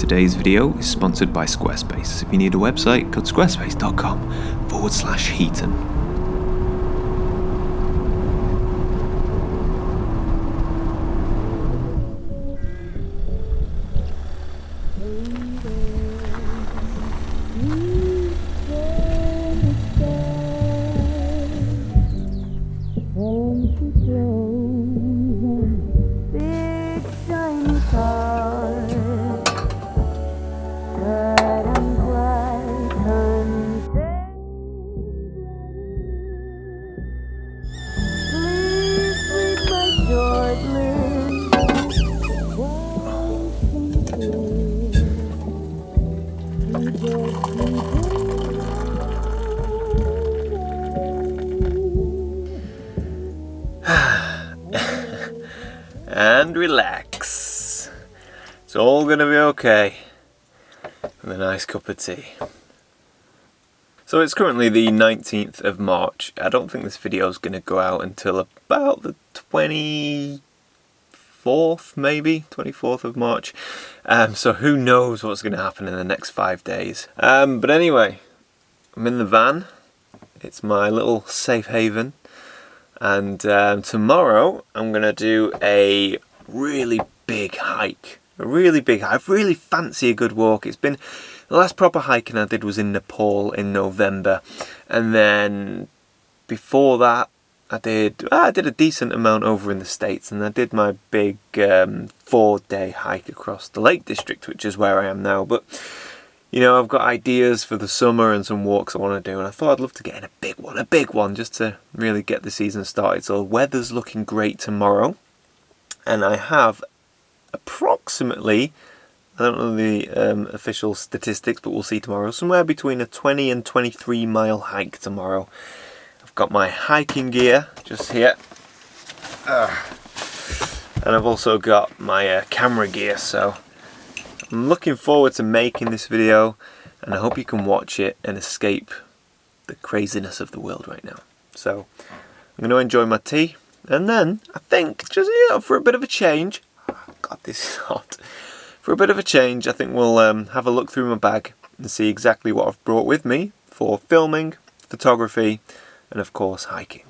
Today's video is sponsored by Squarespace. If you need a website, go to squarespace.com/Heaton. And relax. It's all gonna be okay. With a nice cup of tea. So it's currently the 19th of March. I don't think this video is gonna go out until about the 24th, maybe 24th of March. So who knows what's gonna happen in the next 5 days. But anyway, I'm in the van. It's my little safe haven. And tomorrow I'm going to do a really big hike. I really fancy a good walk. It's been, the last proper hiking I did was in Nepal in November. And then before that I did a decent amount over in the States. And I did my big 4-day hike across the Lake District, which is where I am now. But you know, I've got ideas for the summer and some walks I want to do, and I thought I'd love to get in a big one, just to really get the season started. So the weather's looking great tomorrow, and I have approximately, I don't know the official statistics, but we'll see tomorrow, somewhere between a 20 and 23 mile hike tomorrow. I've got my hiking gear just here, and I've also got my camera gear, so I'm looking forward to making this video, and I hope you can watch it and escape the craziness of the world right now. So I'm going to enjoy my tea, and then I think, just for a bit of a change, God, this is hot. For a bit of a change, I think we'll have a look through my bag and see exactly what I've brought with me for filming, photography, and of course hiking.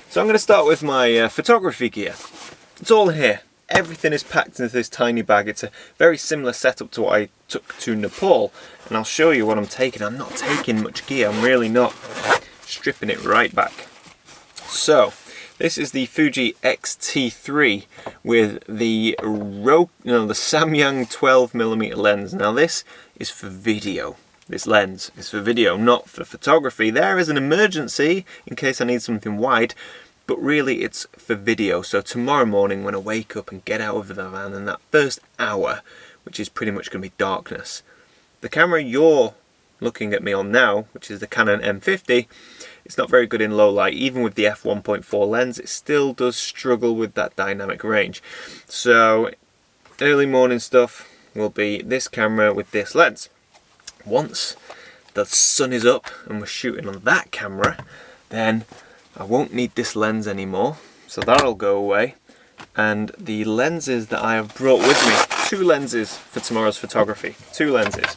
So I'm going to start with my photography gear. It's all here. Everything is packed into this tiny bag. It's a very similar setup to what I took to Nepal, and I'll show you what I'm taking. I'm not taking much gear, I'm really not. Stripping it right back. So this is the Fuji X-T3 with the Samyang 12mm lens. Now this is for video. This lens is for video, not for photography. There is an emergency in case I need something wide, but really it's for video. So tomorrow morning when I wake up and get out of the van, in that first hour, which is pretty much going to be darkness, the camera you're looking at me on now, which is the Canon M50, it's not very good in low light. Even with the f1.4 lens, it still does struggle with that dynamic range. So early morning stuff will be this camera with this lens. Once the sun is up and we're shooting on that camera, then I won't need this lens anymore, so that'll go away. And the lenses that I have brought with me, 2 lenses for tomorrow's photography, 2 lenses.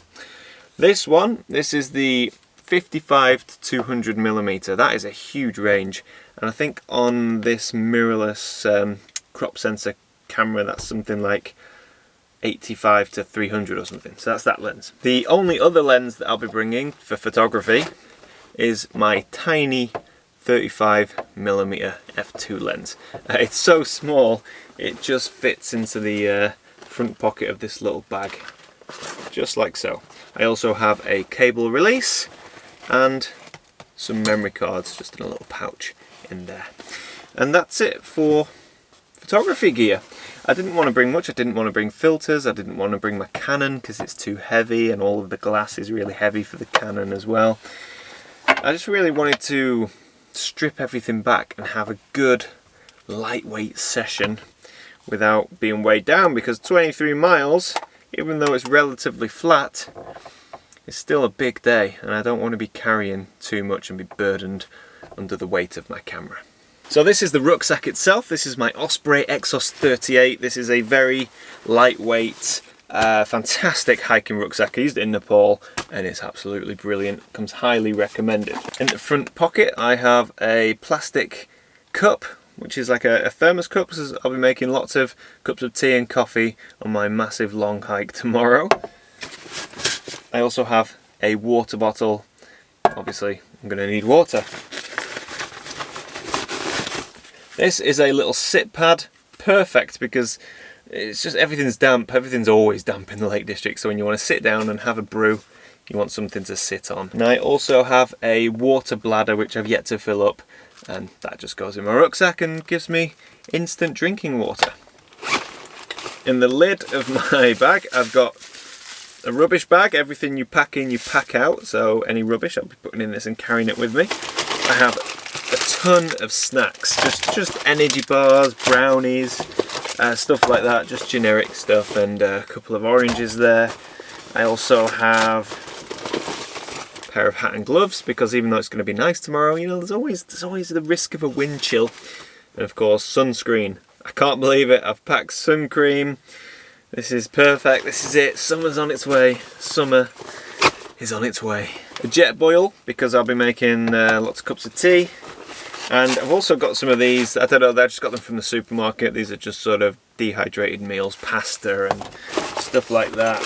This one, this is the 55 to 200mm. That is a huge range, and I think on this mirrorless crop sensor camera, that's something like 85 to 300 or something. So that's that lens. The only other lens that I'll be bringing for photography is my tiny 35mm f2 lens. It's so small, it just fits into the front pocket of this little bag, just like so. I also have a cable release and some memory cards just in a little pouch in there. And that's it for photography gear. I didn't want to bring much. I didn't want to bring filters. I didn't want to bring my Canon because it's too heavy, and all of the glass is really heavy for the Canon as well. I just really wanted to strip everything back and have a good lightweight session without being weighed down, because 23 miles, even though it's relatively flat, it's still a big day, and I don't want to be carrying too much and be burdened under the weight of my camera. So this is the rucksack itself. This is my Osprey Exos 38. This is a very lightweight Fantastic hiking rucksack. I used it in Nepal and it's absolutely brilliant. Comes highly recommended. In the front pocket I have a plastic cup, which is like a thermos cup, because I'll be making lots of cups of tea and coffee on my massive long hike tomorrow. I also have a water bottle. Obviously I'm going to need water. This is a little sit pad, perfect because it's just everything's damp. Everything's always damp in the Lake District, so when you want to sit down and have a brew, you want something to sit on. And I also have a water bladder which I've yet to fill up, and that just goes in my rucksack and gives me instant drinking water. In the lid of my bag I've got a rubbish bag. Everything you pack in, you pack out, so any rubbish I'll be putting in this and carrying it with me. I have a ton of snacks, just energy bars, brownies, stuff like that, just generic stuff, and a couple of oranges there. I also have a pair of hat and gloves, because even though it's going to be nice tomorrow, you know, there's always the risk of a wind chill. And of course sunscreen. I can't believe it, I've packed sun cream. This is perfect, this is it, summer's on its way, summer is on its way. A jet boil, because I'll be making lots of cups of tea. And I've also got some of these, I don't know, I just got them from the supermarket. These are just sort of dehydrated meals, pasta and stuff like that.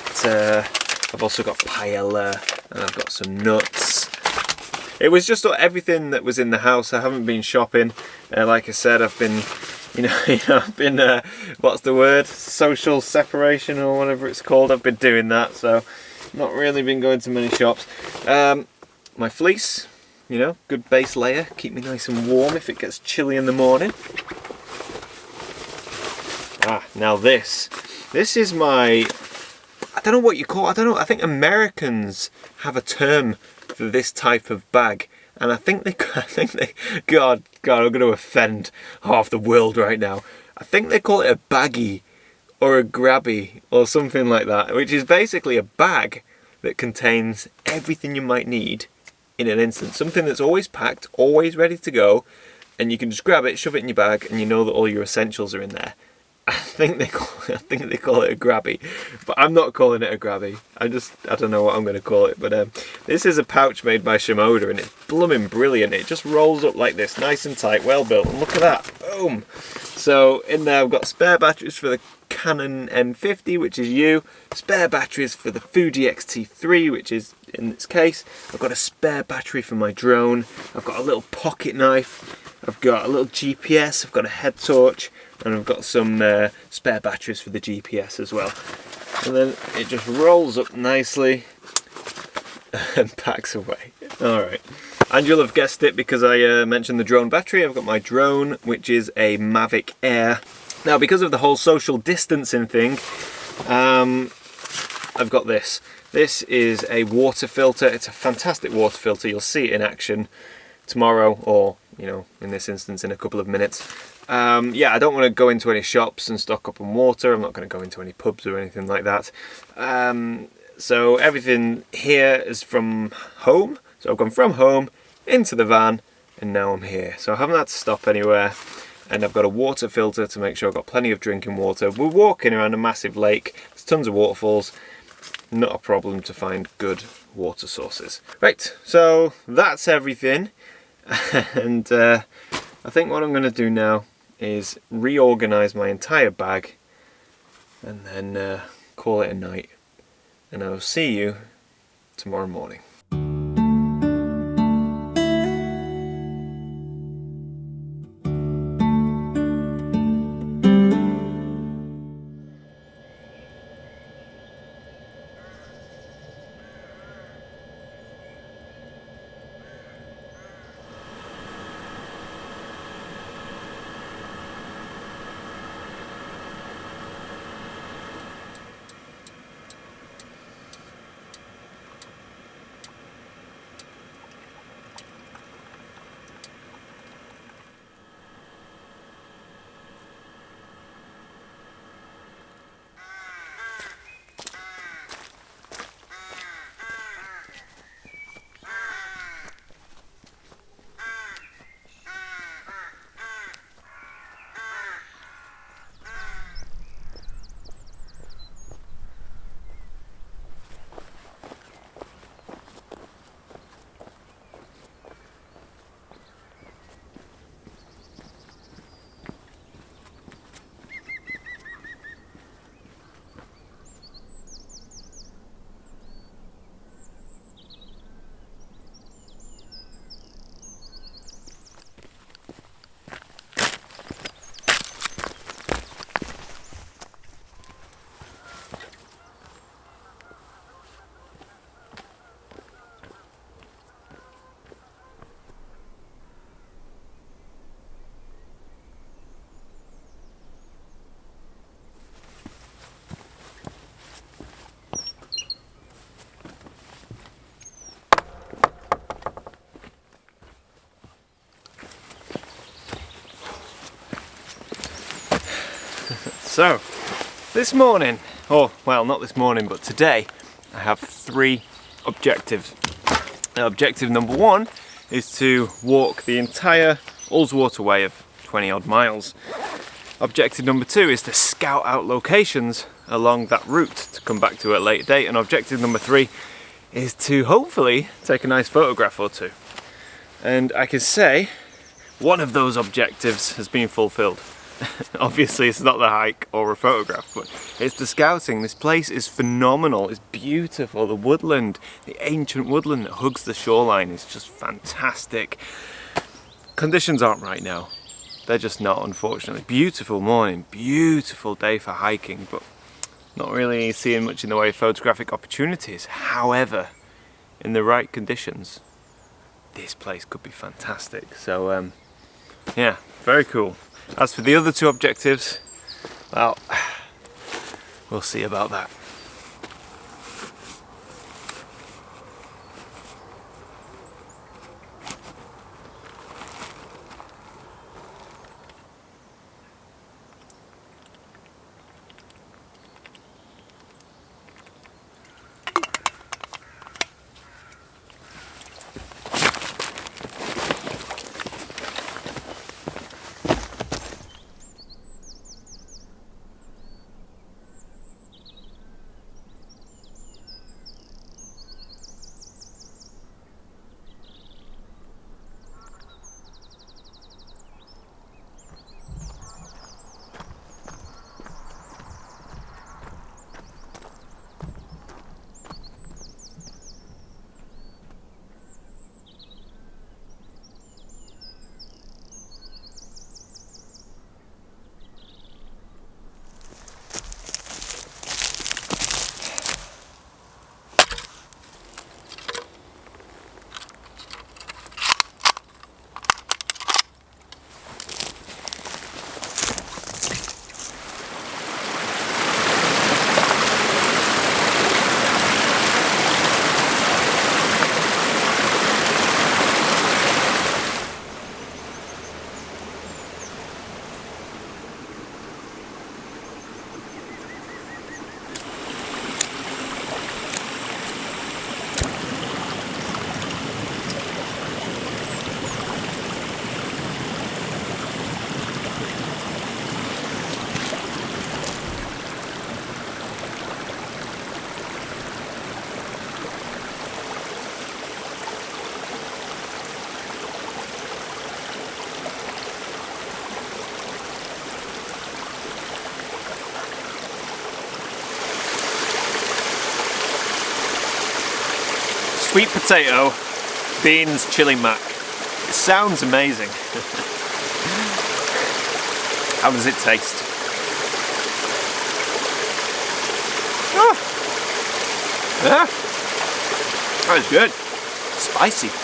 I've also got paella, and I've got some nuts. It was just everything that was in the house. I haven't been shopping. Like I said, I've been, I've been, what's the word? Social separation or whatever it's called. I've been doing that, so not really been going to many shops. My fleece, you know, good base layer, keep me nice and warm if it gets chilly in the morning. Now this is my, I don't know what you call it, I think Americans have a term for this type of bag, and I think they, God, I'm going to offend half the world right now. I think they call it a baggie or a grabby or something like that, which is basically a bag that contains everything you might need in an instant. Something that's always packed, always ready to go, and you can just grab it, shove it in your bag, and you know that all your essentials are in there. I think they call it a grabby, but I'm not calling it a grabby. I don't know what I'm going to call it. But this is a pouch made by Shimoda, and it's blooming brilliant. It just rolls up like this, nice and tight, well built. And look at that, boom! So in there I've got spare batteries for the Canon M50, which is spare batteries for the Fuji X-T3, which is in this case. I've got a spare battery for my drone. I've got a little pocket knife. I've got a little GPS. I've got a head torch. And I've got some spare batteries for the GPS as well. And then it just rolls up nicely and packs away. Alright. And you'll have guessed it because I mentioned the drone battery. I've got my drone, which is a Mavic Air. Now, because of the whole social distancing thing, I've got this. This is a water filter. It's a fantastic water filter. You'll see it in action tomorrow, or, you know, in this instance, in a couple of minutes. Yeah, I don't want to go into any shops and stock up on water. I'm not going to go into any pubs or anything like that. So everything here is from home. So I've gone from home into the van, and now I'm here. So I haven't had to stop anywhere. And I've got a water filter to make sure I've got plenty of drinking water. We're walking around a massive lake. There's tons of waterfalls. Not a problem to find good water sources. Right, so that's everything. And I think what I'm going to do now is reorganize my entire bag and then call it a night. And I'll see you tomorrow morning. So, this morning, or well, not this morning, but today, I have 3 objectives. Now, objective number 1 is to walk the entire Ullswater Way of 20 odd miles. Objective number 2 is to scout out locations along that route to come back to at a later date. And objective number 3 is to hopefully take a nice photograph or 2. And I can say one of those objectives has been fulfilled. Obviously it's not the hike or a photograph, but it's the scouting. This place is phenomenal, it's beautiful. The woodland, the ancient woodland that hugs the shoreline is just fantastic. Conditions aren't right now, they're just not, unfortunately. Beautiful morning, beautiful day for hiking, but not really seeing much in the way of photographic opportunities. However, in the right conditions, this place could be fantastic. So yeah, very cool. As for the other 2 objectives, well, we'll see about that. Sweet potato, beans, chili mac. It sounds amazing. How does it taste? Oh. Yeah. That was good. Spicy.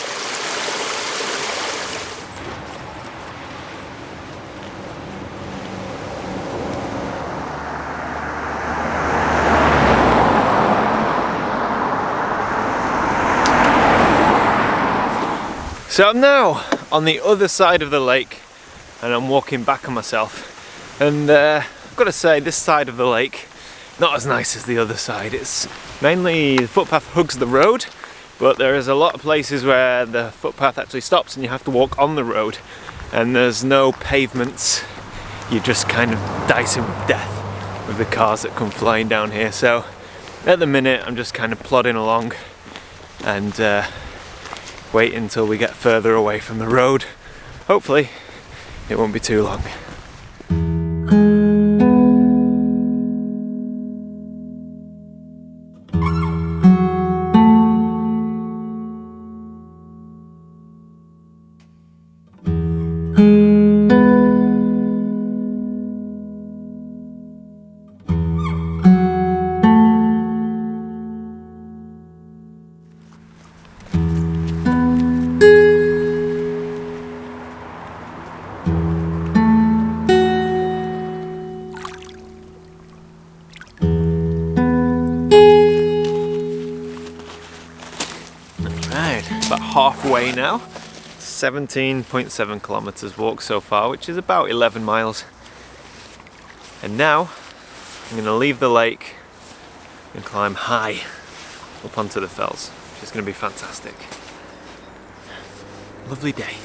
So I'm now on the other side of the lake and I'm walking back on myself, and I've got to say, this side of the lake, not as nice as the other side. It's mainly, the footpath hugs the road, but there is a lot of places where the footpath actually stops and you have to walk on the road, and there's no pavements. You're just kind of dicing with death with the cars that come flying down here. So at the minute I'm just kind of plodding along and wait until we get further away from the road. Hopefully it won't be too long. About halfway now, 17.7 kilometers walked so far, which is about 11 miles. And now I'm going to leave the lake and climb high up onto the fells, which is going to be fantastic. Lovely day.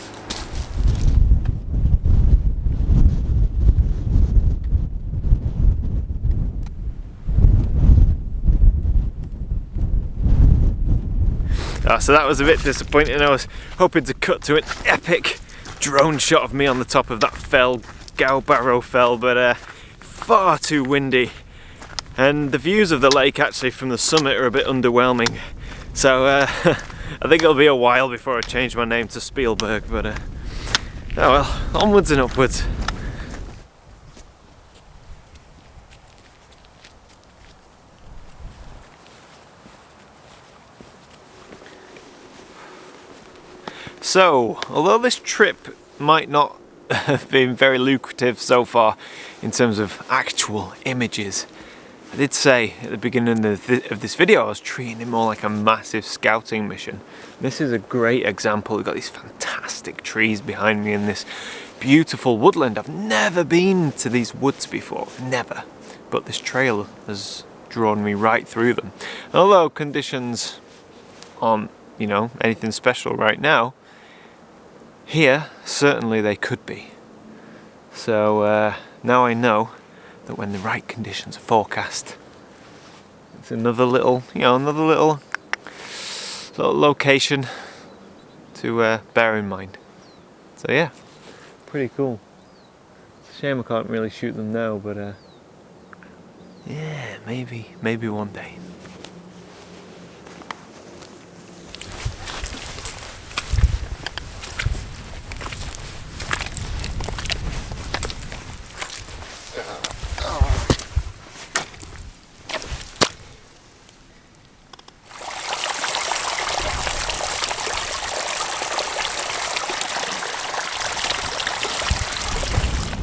So that was a bit disappointing. I was hoping to cut to an epic drone shot of me on the top of that fell, 𝐷𝐸 fell, but far too windy. And the views of the lake actually from the summit are a bit underwhelming. So I think it'll be a while before I change my name to Spielberg, but oh well, onwards and upwards. So, although this trip might not have been very lucrative so far in terms of actual images, I did say at the beginning of this video I was treating it more like a massive scouting mission. This is a great example. We've got these fantastic trees behind me in this beautiful woodland. I've never been to these woods before, never. But this trail has drawn me right through them. And although conditions aren't, you know, anything special right now, here, certainly they could be. So now I know that when the right conditions are forecast, it's another little, you know, another little location to bear in mind. So yeah, pretty cool. It's a shame I can't really shoot them now, but yeah, maybe one day.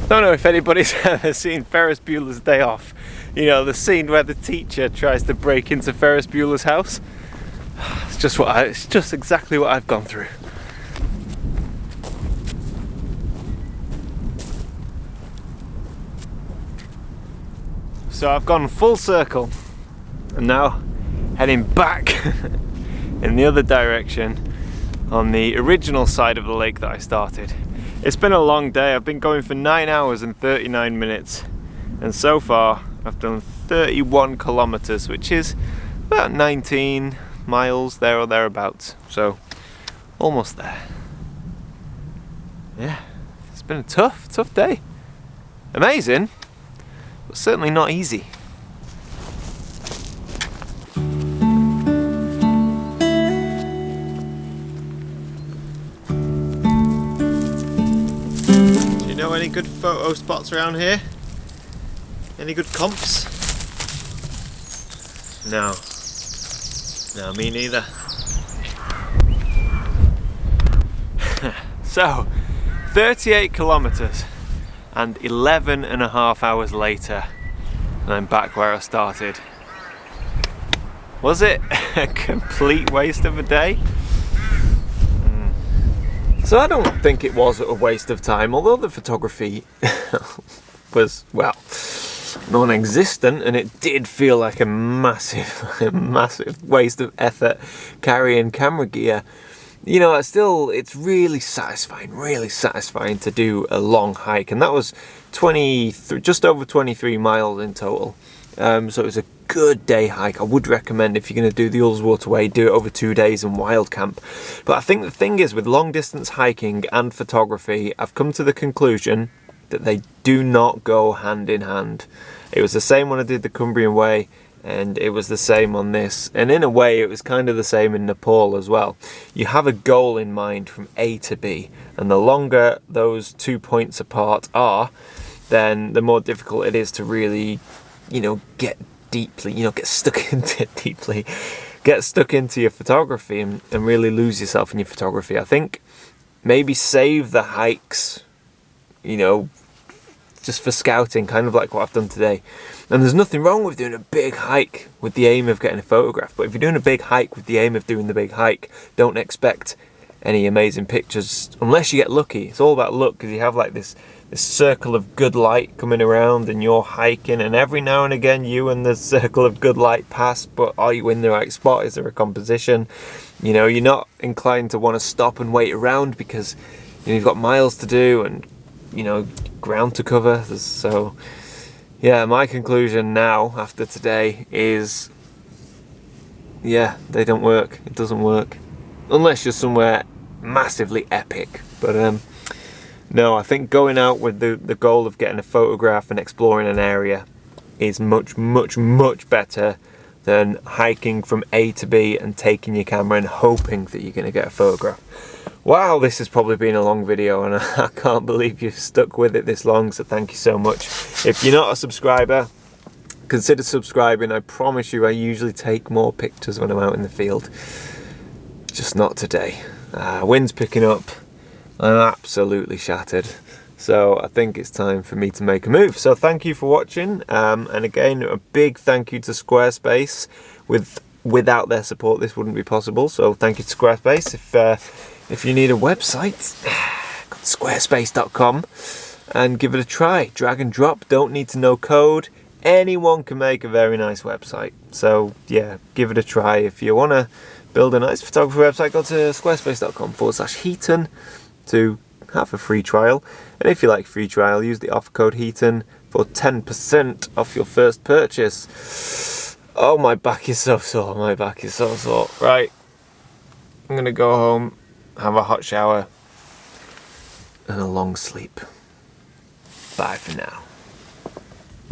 I don't know if anybody's ever seen Ferris Bueller's Day Off. You know, the scene where the teacher tries to break into Ferris Bueller's house. It's just exactly what I've gone through. So I've gone full circle and now heading back in the other direction on the original side of the lake that I started. It's been a long day. I've been going for 9 hours and 39 minutes, and so far I've done 31 kilometers, which is about 19 miles there or thereabouts, so almost there. Yeah, it's been a tough day. Amazing, but certainly not easy. Any good photo spots around here? Any good comps? No, me neither. So 38 kilometers and 11 and a half hours later, and I'm back where I started. Was it a complete waste of a day? So I don't think it was a waste of time, although the photography was, well, non-existent, and it did feel like a massive waste of effort carrying camera gear. You know, it's really satisfying to do a long hike, and that was just over 23 miles in total. So it was a good day hike. I would recommend, if you're going to do the Ullswater Way, do it over 2 days and wild camp. But I think the thing is, with long distance hiking and photography, I've come to the conclusion that they do not go hand in hand. It was the same when I did the Cumbrian Way, and it was the same on this, and in a way it was kind of the same in Nepal as well. You have a goal in mind from A to B, and the longer those 2 points apart are, then the more difficult it is to really, you know, get deeply, you know, get stuck into it deeply, get stuck into your photography and really lose yourself in your photography. I think maybe save the hikes, you know, just for scouting, kind of like what I've done today. And there's nothing wrong with doing a big hike with the aim of getting a photograph, but if you're doing a big hike with the aim of doing the big hike, don't expect any amazing pictures unless you get lucky. It's all about luck, because you have like this this circle of good light coming around and you're hiking, and every now and again you and the circle of good light pass, but are you in the right spot? Is there a composition? You know, you're not inclined to want to stop and wait around because you've got miles to do and, you know, ground to cover. So yeah, my conclusion now after today is, yeah, they don't work. It doesn't work unless you're somewhere massively epic. But no, I think going out with the goal of getting a photograph and exploring an area is much better than hiking from A to B and taking your camera and hoping that you're going to get a photograph. Wow, this has probably been a long video, and I can't believe you've stuck with it this long, so thank you so much. If you're not a subscriber, consider subscribing. I promise you I usually take more pictures when I'm out in the field. Just not today. Wind's picking up. I'm absolutely shattered. So I think it's time for me to make a move. So thank you for watching. And again, a big thank you to Squarespace. Without their support, this wouldn't be possible. So thank you to Squarespace. If you need a website, go to squarespace.com and give it a try. Drag and drop, don't need to know code. Anyone can make a very nice website. So yeah, give it a try. If you want to build a nice photography website, go to squarespace.com/𝐓𝐡𝐢𝐬 to have a free trial. And if you like free trial, use the offer code 𝐓𝐡𝐢𝐬 for 10% off your first purchase. Oh, my back is so sore. My back is so sore. Right, I'm going to go home, have a hot shower and a long sleep. Bye for now.